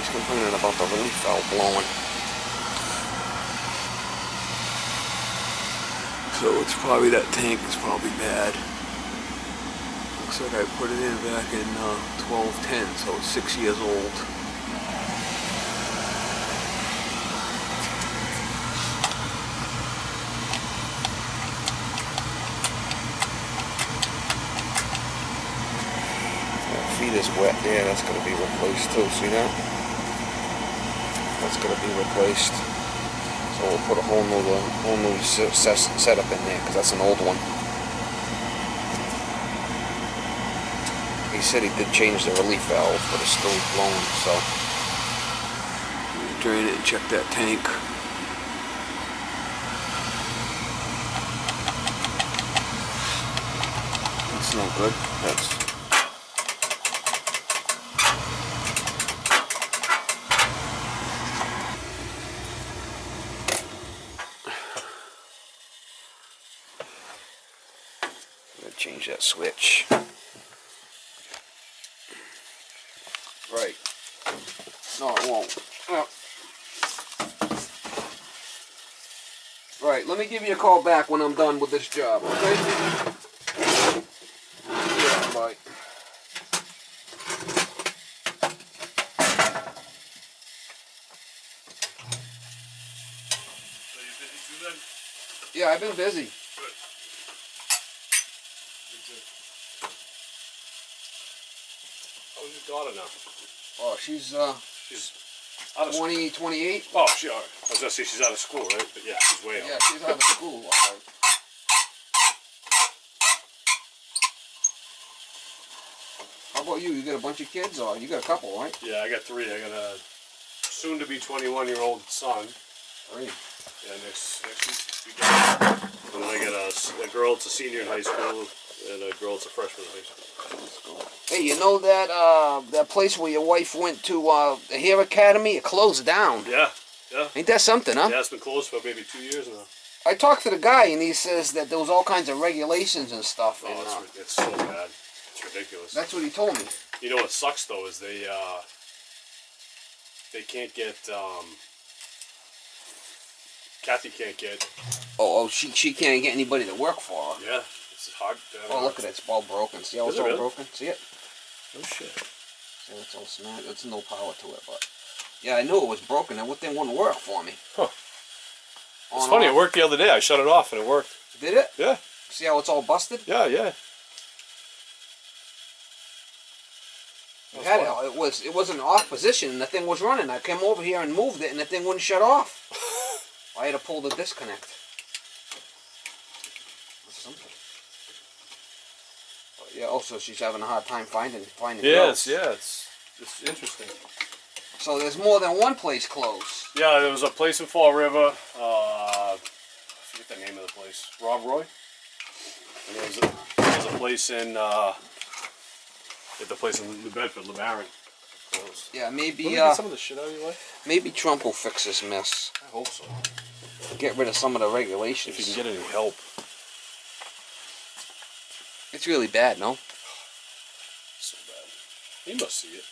he's complaining about the relief valve blowing. So it's probably that tank is probably bad. Looks like I put it in back in 1210, so it's 6 years old. That feet is wet there, that's going to be replaced too, see that? That's going to be replaced. So we'll put a whole new setup in there, because that's an old one. He said he did change the relief valve, but it's still blown, so drain it and check that tank. That's not good. That's change that switch. Right. No, it won't. Oh. Right, let me give you a call back when I'm done with this job, okay? Yeah, bye. So you busy too then? Yeah, I've been busy. Good. How's your daughter now? Oh, she's out of 20, 28. Oh, I was gonna say she's out of school, right? But yeah, she's way out. Yeah, she's out of school. All right. How about you? You got a bunch of kids, or you got a couple, right? Yeah, I got 3. I got a soon-to-be 21-year-old son. 3. Yeah, next week. And then I got a girl that's a senior in high school, and a girl that's a freshman in high school. Hey, you know that place where your wife went to the hair academy? It closed down. Yeah, yeah. Ain't that something, huh? Yeah, it's been closed for maybe 2 years now. I talked to the guy, and he says that there was all kinds of regulations and stuff. Oh, and, it's so bad. It's ridiculous. That's what he told me. You know what sucks though is they can't get Kathy can't get. Oh, she can't get anybody to work for her. Yeah, it's hard. Oh, look at it, it's all broken. See how it's all broken? See it? Oh shit. See, it's all smashed. There's no power to it, but yeah, I knew it was broken. That thing wouldn't work for me. Huh. It's funny. It worked the other day. I shut it off and it worked. Did it? Yeah. See how it's all busted? Yeah, yeah. It was in off position and the thing was running. I came over here and moved it and the thing wouldn't shut off. I had to pull the disconnect. That's something. But yeah, also she's having a hard time finding Yes, drugs. yeah, it's interesting. So there's more than one place closed. Yeah, there was a place in Fall River. I forget the name of the place. Rob Roy. And there was a place in New Bedford, LeBaron. Closed. Yeah, maybe. Get some of the shit out of your way. Maybe Trump will fix this mess. I hope so. Get rid of some of the regulations. If you can get any help. It's really bad, no? So bad. You must see it.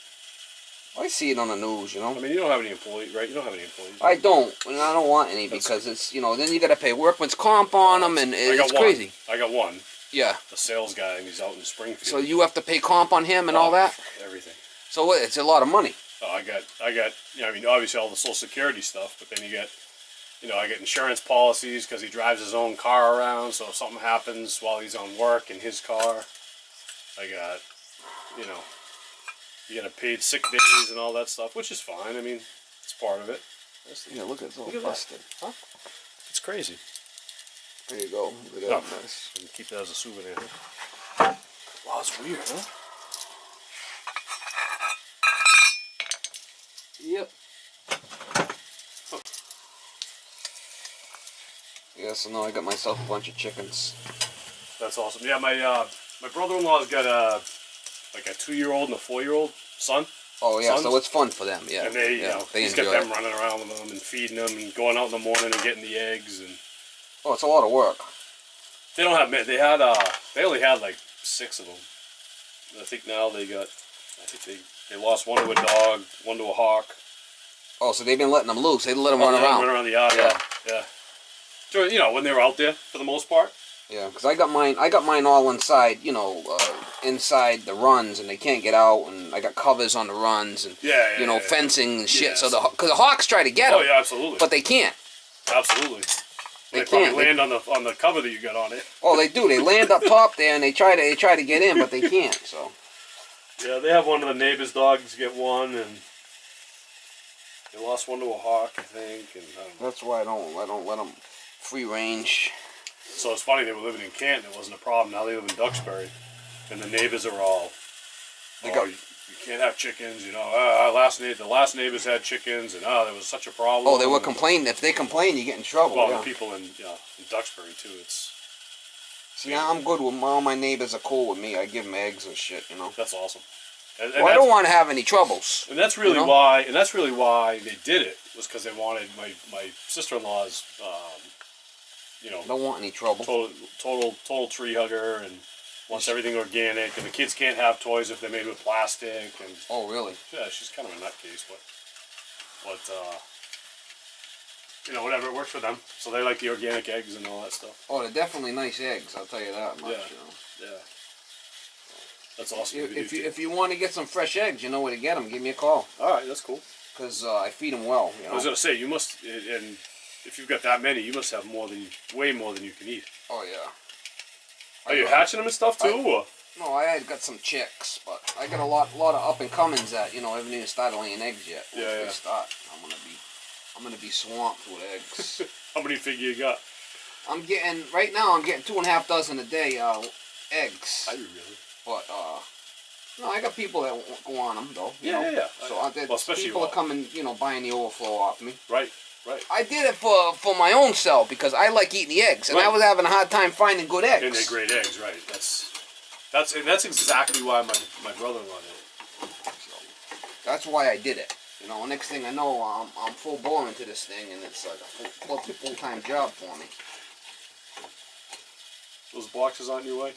I see it on the news, you know. I mean, you don't have any employees, right? You don't have any employees. I don't, and I don't want any because it's, you know, then you got to pay workman's comp on them, and it's crazy. I got one. Yeah. The sales guy, and he's out in Springfield. So you have to pay comp on him and all that? Everything. So what? It's a lot of money. Oh, I got. You know, I mean, obviously all the Social Security stuff, but then you get, you know, I get insurance policies because he drives his own car around. So if something happens while he's on work in his car, I got, you know, you get a paid sick days and all that stuff, which is fine. I mean, it's part of it. Yeah, look, it's all busted. Huh? It's crazy. There you go. Look at that mess. You can keep that as a souvenir. Wow, it's weird, huh? Yep. Yeah, so now I got myself a bunch of chickens. That's awesome. Yeah, my brother-in-law's got a 2-year-old and a 4-year-old son. Oh yeah, so it's fun for them. Yeah. And they, you know, he's got them running around with them and feeding them and going out in the morning and getting the eggs and. Oh, it's a lot of work. They don't have. They only had like 6 of them. I think now they got I think they lost one to a dog, one to a hawk. Oh, so they've been letting them loose. They let them Oh, run around. Run around the yard. Yeah. Yeah. So, you know, when they were out there for the most part. Yeah, because I got mine all inside, you know, inside the runs, and they can't get out, and I got covers on the runs, and you know, fencing and shit. So because the hawks try to get them. Oh yeah, absolutely. But they can't. Absolutely. They can't. probably land on the cover that you got on it. Oh, they do. They land up top there, and they try to get in, but they can't. So. Yeah, they have one of the neighbors' dogs get one, and they lost one to a hawk, I think. And that's why I don't let them free range. So it's funny, they were living in Canton, it wasn't a problem. Now they live in Duxbury, and the neighbors are all, you can't have chickens, you know. The last neighbors had chickens, and there was such a problem. Oh, they were complaining. If they complain, you get in trouble. Well, the people in Duxbury too. See, I'm good with all my neighbors are cool with me. I give them eggs and shit, you know. That's awesome. And well, I don't want to have any troubles. And that's really why. And that's really why they did it, was because they wanted my sister-in-law's. You know, don't want any trouble. Total tree hugger, and wants everything organic, and the kids can't have toys if they're made with plastic. And oh, really? Yeah, she's kind of a nutcase, but you know, whatever, it works for them. So they like the organic eggs and all that stuff. Oh, they're definitely nice eggs. I'll tell you that much. Yeah, you know. Yeah. That's awesome. If you want to get some fresh eggs, you know where to get them. Give me a call. All right, that's cool. Because I feed them well. You know? I was gonna say, you must, and if you've got that many, you must have way more than you can eat. Oh yeah. Are you hatching them and stuff too? No, I had got some chicks, but I got a lot of up and comings that haven't even started laying eggs yet. Once they start, I'm gonna be swamped with eggs. How many figure you got? Right now I'm getting 2.5 dozen a day eggs. Are you really? But no, I got people that go on them though. You know? Yeah. So people are coming, buying the overflow off me. Right. I did it for my own self because I like eating the eggs, and I was having a hard time finding good eggs. And they're great eggs, right? That's exactly why my brother-in-law did it. So that's why I did it. Next thing I know, I'm full bore into this thing, and it's like a full-time job for me. Those boxes on your way?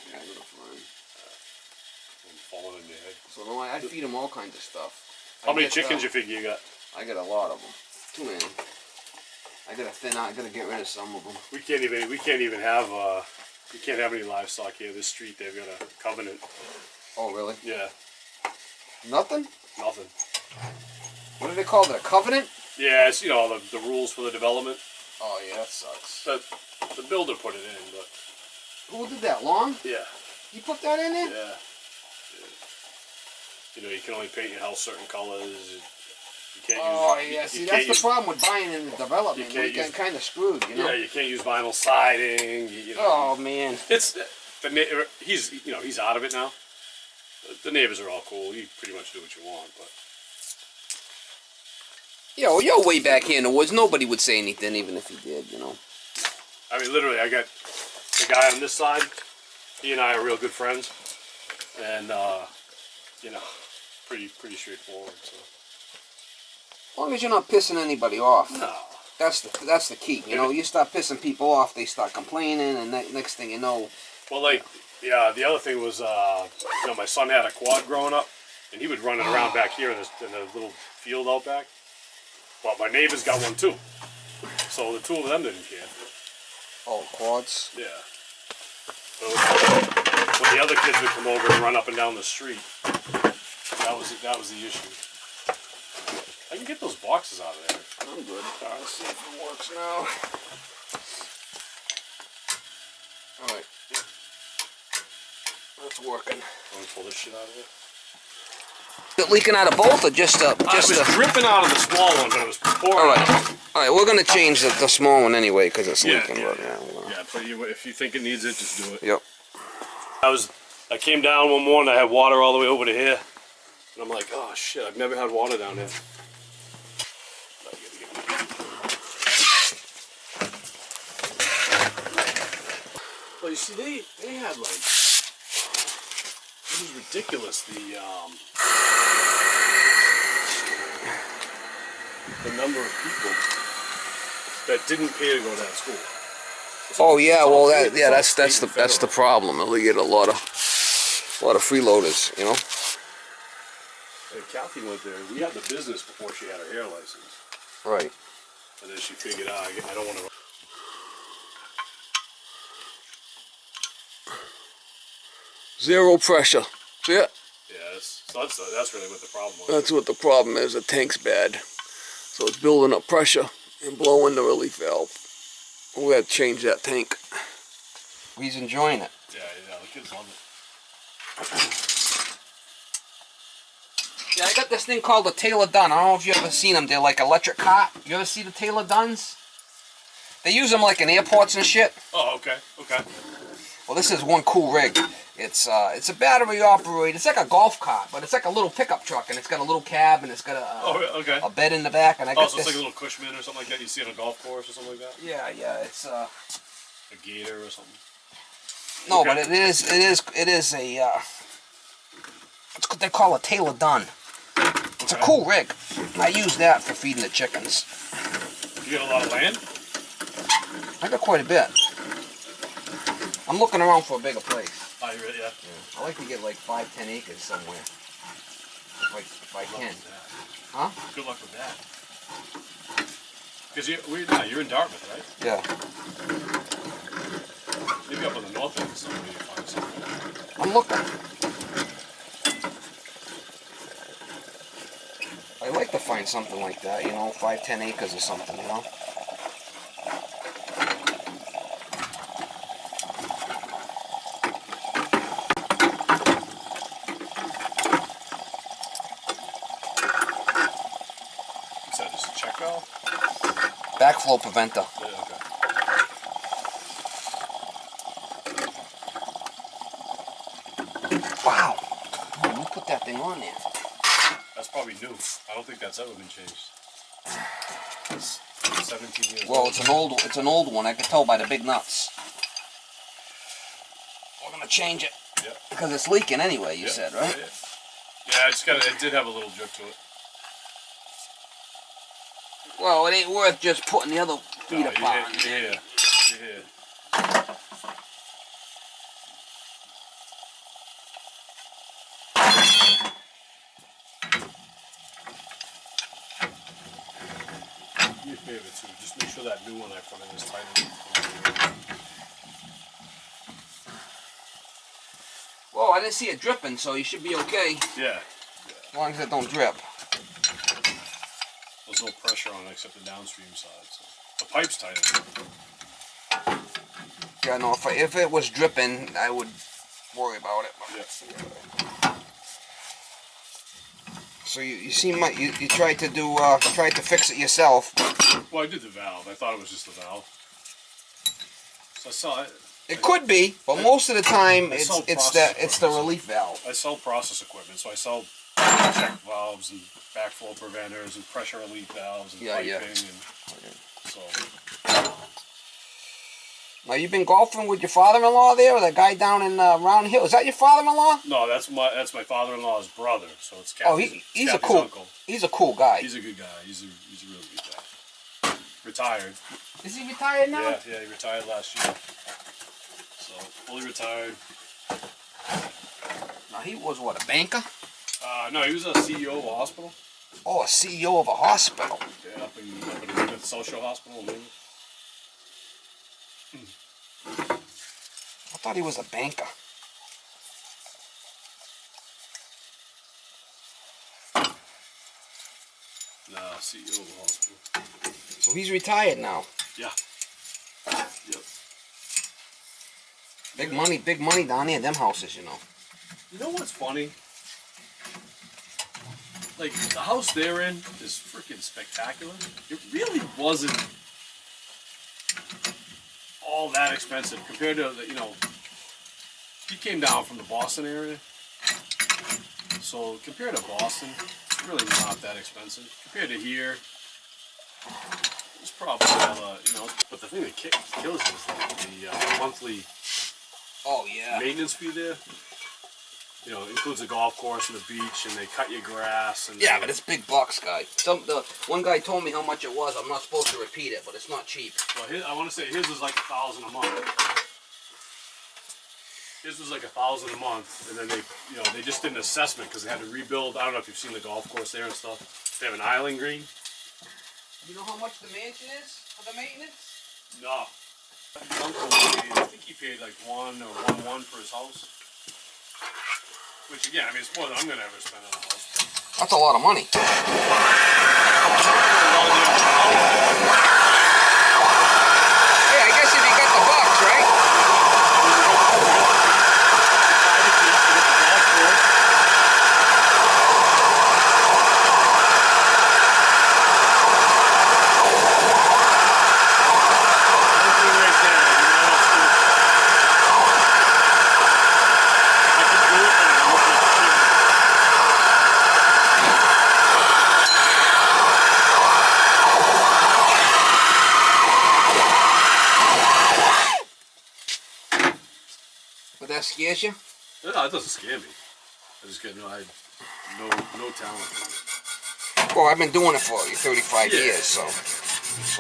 Yeah, I gotta find. I'm falling in your head. So no, I feed them all kinds of stuff. How many chickens you figure you got? I got a lot of them. Too many. I gotta thin out. I gotta get rid of some of them. We can't even have. We can't have any livestock here. This street, they've got a covenant. Oh really? Yeah. Nothing. Nothing. What do they call it? A covenant? Yeah, it's the rules for the development. Oh yeah, that sucks. The builder put it in, but. Who did that? Long? Yeah. You put that in there? Yeah. You can only paint your house certain colors. You can't see, that's the problem with buying in the development. You get kind of screwed, Yeah, you can't use vinyl siding. Oh man. It's he's out of it now. The neighbors are all cool. You pretty much do what you want, but. Yeah, well, you're way back here in the woods. Nobody would say anything, even if he did, I mean, literally, I got the guy on this side. He and I are real good friends, and pretty straightforward. So. As long as you're not pissing anybody off. No. That's the key. You start pissing people off, they start complaining, and next thing you know. Well, the other thing was, my son had a quad growing up, and he would run it around back here in the little field out back. But my neighbors got one too, so the two of them didn't care. Oh, quads. Yeah. So when the other kids would come over and run up and down the street, that was the issue. I can get those boxes out of there. I'm good. Let's see if it works now. Alright. That's working. Let me pull this shit out of there. Is it leaking out of both or just it was dripping out of the small one, but it was pouring out. Alright, we're going to change the small one anyway because it's leaking. Yeah, but if you think it needs it, just do it. Yep. I came down one morning, I had water all the way over to here. And I'm like, oh shit, I've never had water down there. Well, you see, they had like, it was ridiculous, the number of people that didn't pay to go to that school. Oh yeah, well that's the problem. We get a lot of freeloaders, Kathy went there. We had the business before she had her hair license. Right. And then she figured out, I don't want to... Zero pressure. See it? Yeah, so that's really what the problem was. That's what the problem is. The tank's bad. So it's building up pressure and blowing the relief valve. We had to change that tank. He's enjoying it. Yeah, the kids love it. Yeah, I got this thing called a Taylor Dunn. I don't know if you ever seen them. They're like electric cart. You ever see the Taylor Dunns? They use them like in airports and shit. Oh, okay, okay. Well, this is one cool rig. It's a battery operated. It's like a golf cart, but it's like a little pickup truck, and it's got a little cab, and it's got a bed in the back. And I got so it's like a little Cushman or something like that you see on a golf course or something like that. Yeah, it's a gator or something. No, okay. But it is a it's what they call a Taylor Dunn. It's a cool rig. I use that for feeding the chickens. You got a lot of land? I got quite a bit. I'm looking around for a bigger place. Oh, you really? Yeah. I like to get like 5-10 acres somewhere. If I can. Huh? Good luck with that. Because you're in Dartmouth, right? Yeah. Maybe up on the north end somewhere you find something. I'm looking. I like to find something like that, 5-10 acres or something, Is that just a check valve? Backflow preventer. Yeah, okay. Wow. You put that thing on there. That's probably new. I don't think that's ever been changed. It's 17 years Well, old. it's an old one. I can tell by the big nuts. We're gonna change it. Yeah. Because it's leaking anyway, you said, right? Yeah, it did have a little drip to it. Well, it ain't worth just putting the other feet apart. Yeah. Do me a favor too, just make sure that new one I put in is tight enough. Well, I didn't see it dripping, so you should be okay. Yeah. As long as it don't drip. There's no pressure on it except the downstream side. So the pipe's tight enough. Yeah, no, if it was dripping, I would worry about it. Yeah. So you seem like you tried to fix it yourself. Well, I did the valve. I thought it was just the valve. So I saw it. It could be, but most of the time it's the relief valve. I sell process equipment, so I sell check valves and backflow preventers and pressure relief valves and piping and so. Now you've been golfing with your father-in-law there, or the guy down in Round Hill. Is that your father-in-law? No, that's my father-in-law's brother. So it's Kathy's, he's Kathy's a cool uncle. He's a cool guy. He's a good guy. He's a really good guy. Retired. Is he retired now? Yeah, he retired last year. So fully retired. Now he was what, a banker? No, he was a CEO of a hospital. Oh, a CEO of a hospital. Yeah, up in the social hospital. Maybe. I thought he was a banker. No, CEO of a hospital. So he's retired now. Yeah. Yep. Big money down there in them houses, You know what's funny? Like, the house they're in is freaking spectacular. It really wasn't all that expensive compared to, he came down from the Boston area. So compared to Boston, it's really not that expensive. Compared to here, it's probably, but the thing that kills is the monthly maintenance fee there. It includes a golf course and the beach, and they cut your grass. And yeah, but it's big bucks, guy. One guy told me how much it was. I'm not supposed to repeat it, but it's not cheap. Well, I want to say his is like $1,000 a month. His was like $1,000 a month, and then they just did an assessment because they had to rebuild. I don't know if you've seen the golf course there and stuff. They have an island green. You know how much the mansion is for the maintenance? No. Uncle paid, I think he paid like $1 or $1.1 for his house. Which again, I mean, it's more than I'm gonna ever spend on a house. That's a lot of money. Hey, I guess if you got the bucks, right? But that scares you? No, it doesn't scare me. I just get no talent. Well, I've been doing it for 35 years, so.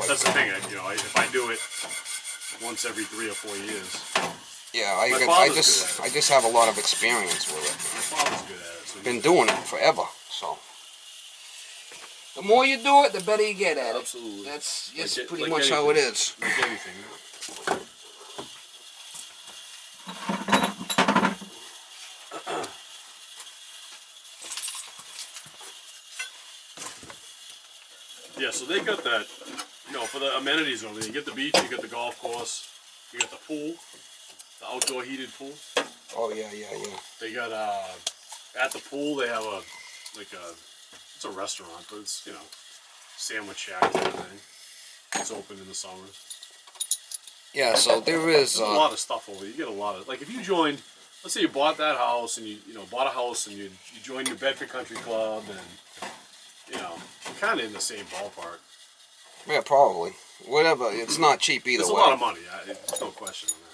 Like, that's the thing. If I do it once every 3 or 4 years. Yeah, I just have a lot of experience with it. My father's good at it. So been doing it forever, so. The more you do it, the better you get at it. Absolutely. That's just pretty much how it is. Like anything. Yeah, so they got that, for the amenities over there. You get the beach, you get the golf course, you got the pool, the outdoor heated pool. Oh, yeah. They got, at the pool, they have it's a restaurant, but it's, sandwich shack kind of thing. It's open in the summer. Yeah, so there's a lot of stuff over there. You get a lot of, like if you joined, let's say you bought that house and you bought a house and you joined your Bedford Country Club and, you're kind of in the same ballpark. Yeah, probably. Whatever, it's not cheap either way. It's a lot of money, there's no question on that.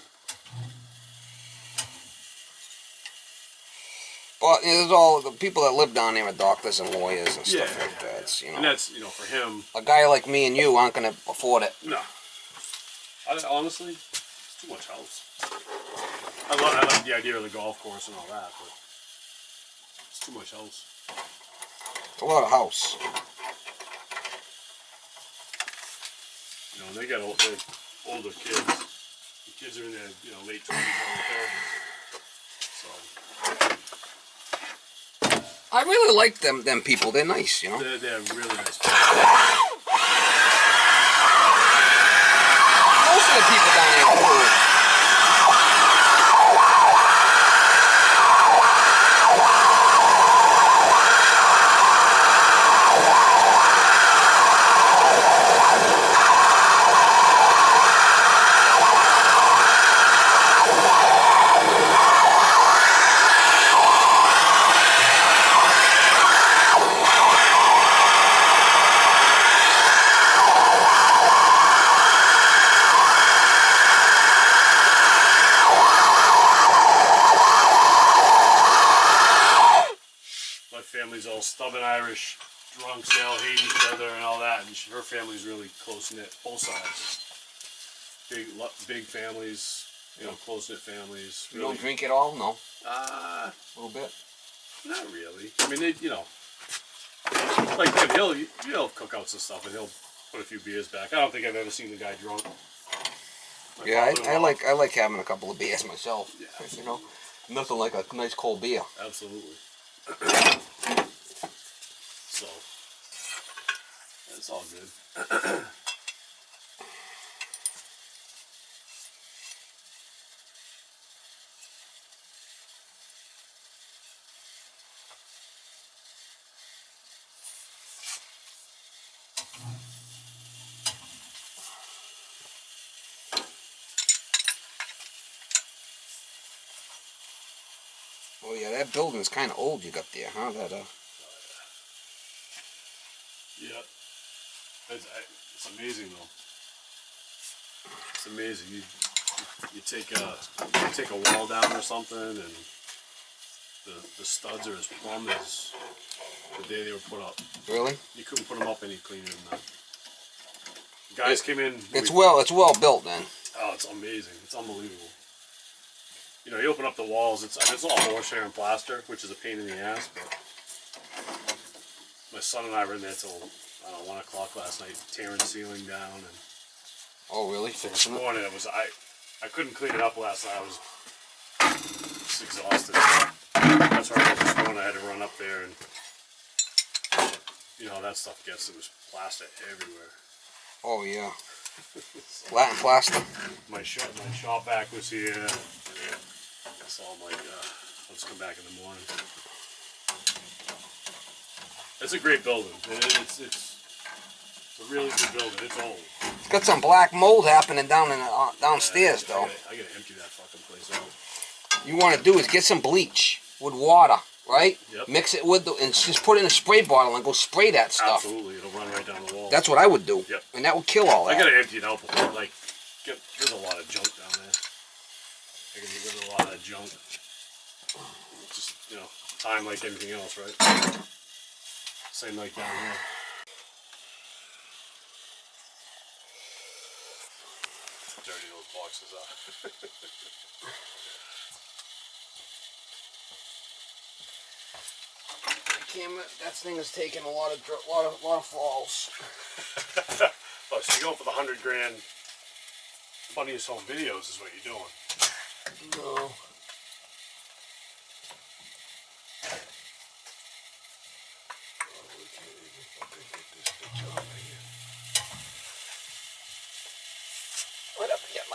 But there's all the people that live down there are doctors and lawyers and stuff like that. And that's, for him. A guy like me and you aren't going to afford it. No. Honestly, it's too much house. I like the idea of the golf course and all that, but it's too much house. It's a lot of house. They got older kids. The kids are in their late 20s, early 30s. So. I really like them people. They're nice, They're really nice people. Most of the people down there are cool. Family's all stubborn Irish, drunks, they all hate each other and all that, and her family's really close-knit, both sides. Big families, close-knit families. You don't drink at all? No? A little bit? Not really. I mean, like him, he'll cook out some stuff and he'll put a few beers back. I don't think I've ever seen the guy drunk. Yeah, I like having a couple of beers myself. Yeah, nothing like a nice cold beer. Absolutely. So, it's all good. Oh yeah, that building's kind of old you got there, huh? Yeah, it's amazing though. It's amazing. You take a wall down or something, and the studs are as plumb as the day they were put up. Really? You couldn't put them up any cleaner than that. Guys came in. It's well built then. Oh, it's amazing. It's unbelievable. You know, you open up the walls, it's all horsehair and plaster, which is a pain in the ass, but my son and I were in there till, I don't know, 1 o'clock last night, tearing the ceiling down. And oh, really? this morning, it was, I couldn't clean it up last night. I was just exhausted. That's why this morning I had to run up there and, you know, that stuff gets, it was plaster everywhere. Oh, yeah. Latin plaster. My shop vac was here. So I'm like, let's come back in the morning. It's a great building. It's a really good building. It's old. It's got some black mold happening down in the, downstairs, though. I gotta empty that fucking place out. You want to do is get some bleach with water, right? Yep. Mix it with and just put it in a spray bottle and go spray that stuff. Absolutely, it'll run right down the wall. That's what I would do. Yep. And that would kill all that. I gotta empty it out before, like, there's a lot of junk down there. I can get rid of a lot of that junk. Just, you know, time like anything else, right? Same like down here. Dirty those boxes are. Camera, that thing is taking a lot of falls. Oh, so you're going for the 100 grand funniest home videos is what you're doing. No. Right up and get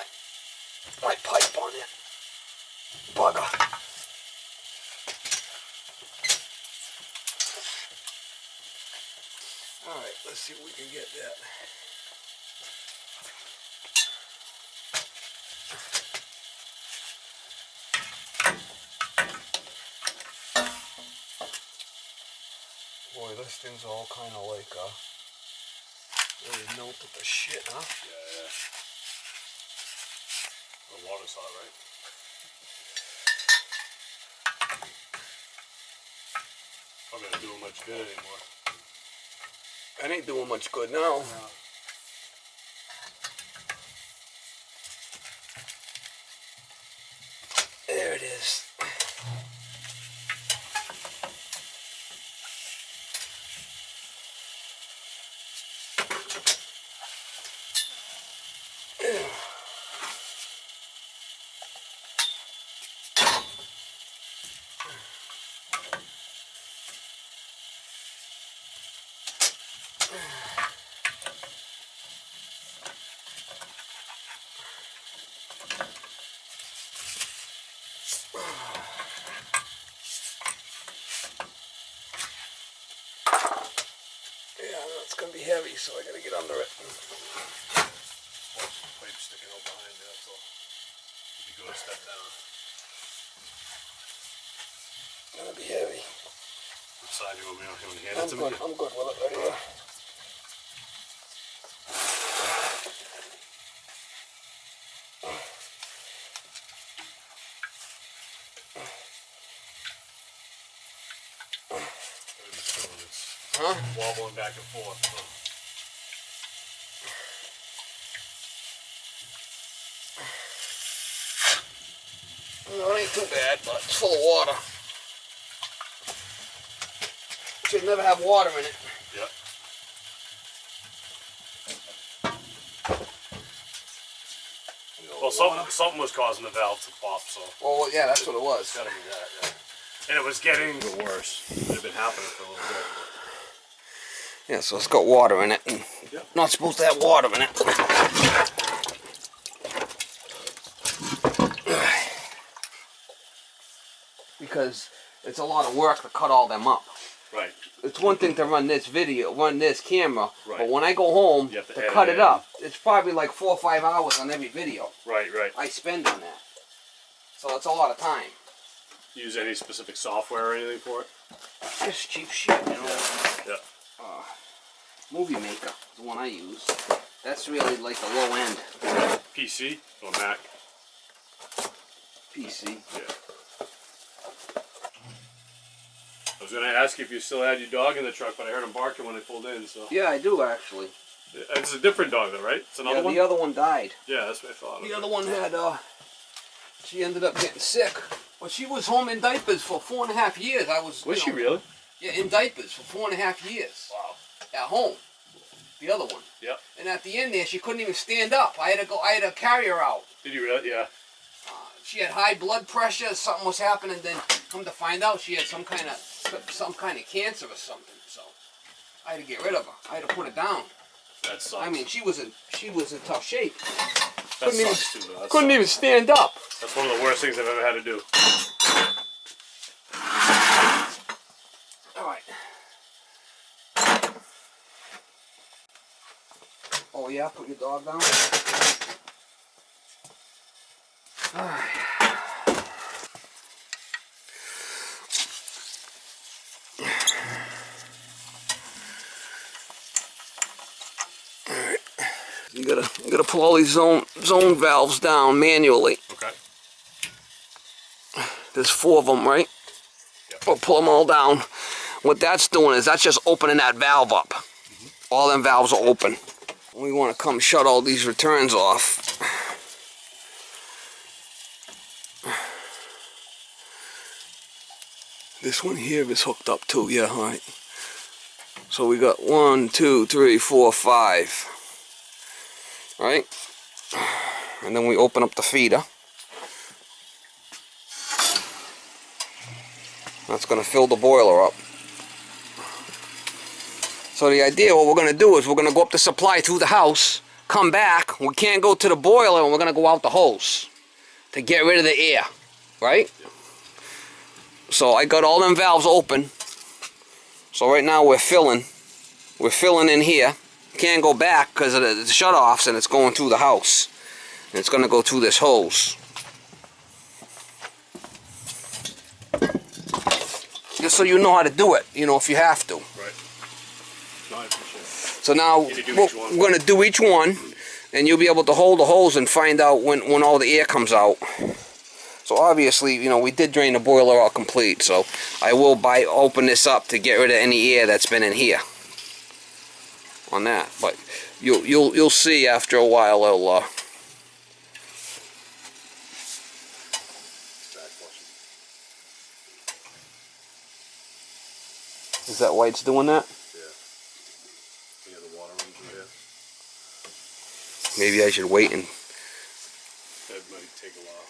my pipe on it. Bugger. Alright, let's see if we can get that. Boy, this thing's all kind of like really melted the shit, huh? Yeah. The water's hot, right? I'm not doing much good anymore. That ain't doing much good now. No. There it is. It's gonna be heavy, so I gotta get under it. Pipe sticking out behind you, that's all. If you go a step down. It's gonna be heavy. Which side you want me on? You want to hand it to me? I'm good with it right here. Huh? Wobbling back and forth. So. No, it ain't too bad, but it's full of water. Should never have water in it. Yeah. Well, something was causing the valve to pop, so. Well, yeah, that's what it was. It's gotta be that, yeah. And it was getting worse. It had been happening for a little bit. Yeah, so it's got water in it. And yep. Not supposed to have water in it. Because it's a lot of work to cut all them up. Right. It's one thing to run this camera, right. But when I go home to cut it up, it's probably like 4 or 5 hours on every video. Right. I spend on that. So it's a lot of time. Use any specific software or anything for it? Just cheap shit, you know. Yeah. Movie Maker is the one I use. That's really like the low end. PC or Mac? PC. Yeah. I was going to ask you if you still had your dog in the truck, but I heard him barking when I pulled in, so. Yeah, I do actually. It's a different dog though, right? It's another one? The other one died. Yeah, that's what I thought. The other one had she ended up getting sick. Well, she was home in diapers for 4.5 years. Was she really? Yeah, in diapers for 4.5 years. Wow. At home. The other one. Yep. And at the end there, she couldn't even stand up. I had to carry her out. Did you really? Yeah. She had high blood pressure. Something was happening. Then come to find out, she had some kind of cancer or something. So I had to get rid of her. I had to put her down. That sucks. I mean, she was in tough shape. That sucks too, though. Couldn't even stand up. That's one of the worst things I've ever had to do. All right. Oh yeah, put your dog down. All right. You gotta pull all these zone valves down manually. Okay. There's 4 of them, right? Yep. We'll pull them all down. What that's doing is that's just opening that valve up. All them valves are open. We want to come shut all these returns off. This one here is hooked up too, yeah, all right. So we got 1, 2, 3, 4, 5. Right? And then we open up the feeder. That's going to fill the boiler up. So the idea, what we're going to do is we're going to go up the supply through the house, come back, we can't go to the boiler, and we're going to go out the hose to get rid of the air, right? So I got all them valves open. So right now we're filling in here. Can't go back because of the shut-offs, and it's going through the house. And it's going to go through this hose. Just so you know how to do it, you know, if you have to. Right. No, I appreciate it. So now we're going to do each one, and you'll be able to hold the hose and find out when all the air comes out. So obviously, you know, we did drain the boiler out complete, so I will open this up to get rid of any air that's been in here. On that, but you'll see after a while it'll Is that why it's doing that? Yeah. Yeah, the water runs in there. Maybe I should wait and That might take a while.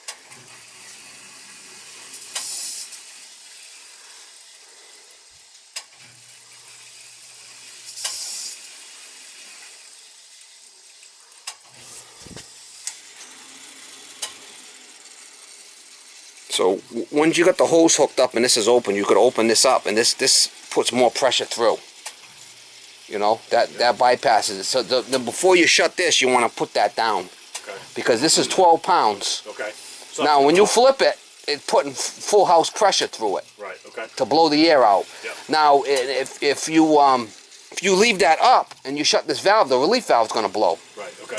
So once you got the hose hooked up and this is open, you could open this up, and this puts more pressure through. You know, that bypasses it. So before you shut this, you want to put that down. Okay. Because this is 12 pounds. Okay. So now when you flip it, it's putting full house pressure through it. Right. Okay. To blow the air out. Yep. Now if you leave that up and you shut this valve, the relief valve is going to blow. Right. Okay.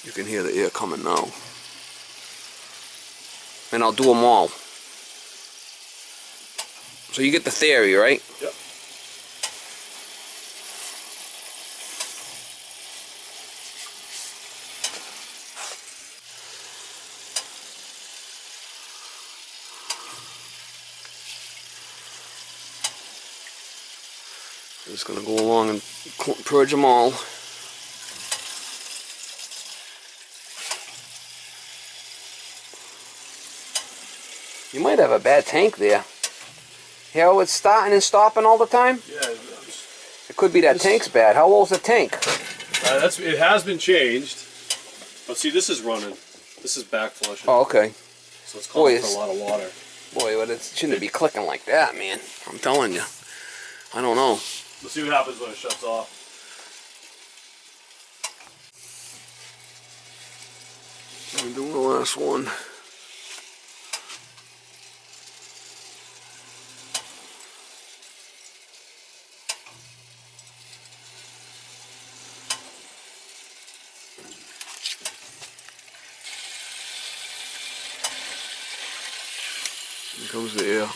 You can hear the air coming now. And I'll do them all. So you get the theory, right? Yep. Just going to go along and purge them all. You might have a bad tank there. Hear how it's starting and stopping all the time? Yeah. It could be that tank's bad. How old's the tank? It has been changed. But see, this is running. This is back flushing. Oh, okay. So it's calling for a lot of water. Boy, but it shouldn't be clicking like that, man. I'm telling you. I don't know. Let's see what happens when it shuts off. I'm doing the last one. Here comes the air.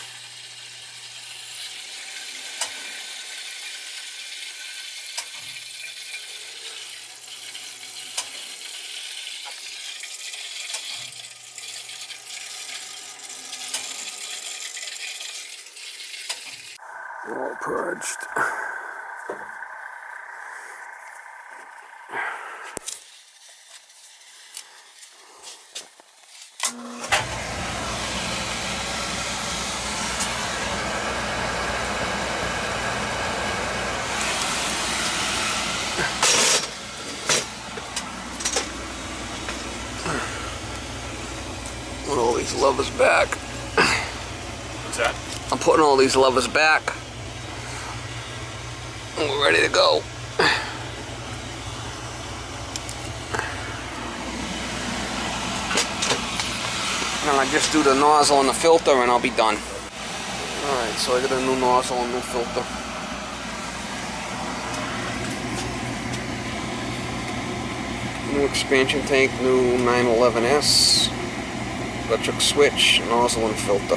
All purged. Put all these levers back. What's that? I'm putting all these levers back. And we're ready to go. And I just do the nozzle and the filter and I'll be done. Alright, so I got a new nozzle and new filter. New expansion tank, new 911S. Electric switch, nozzle and filter.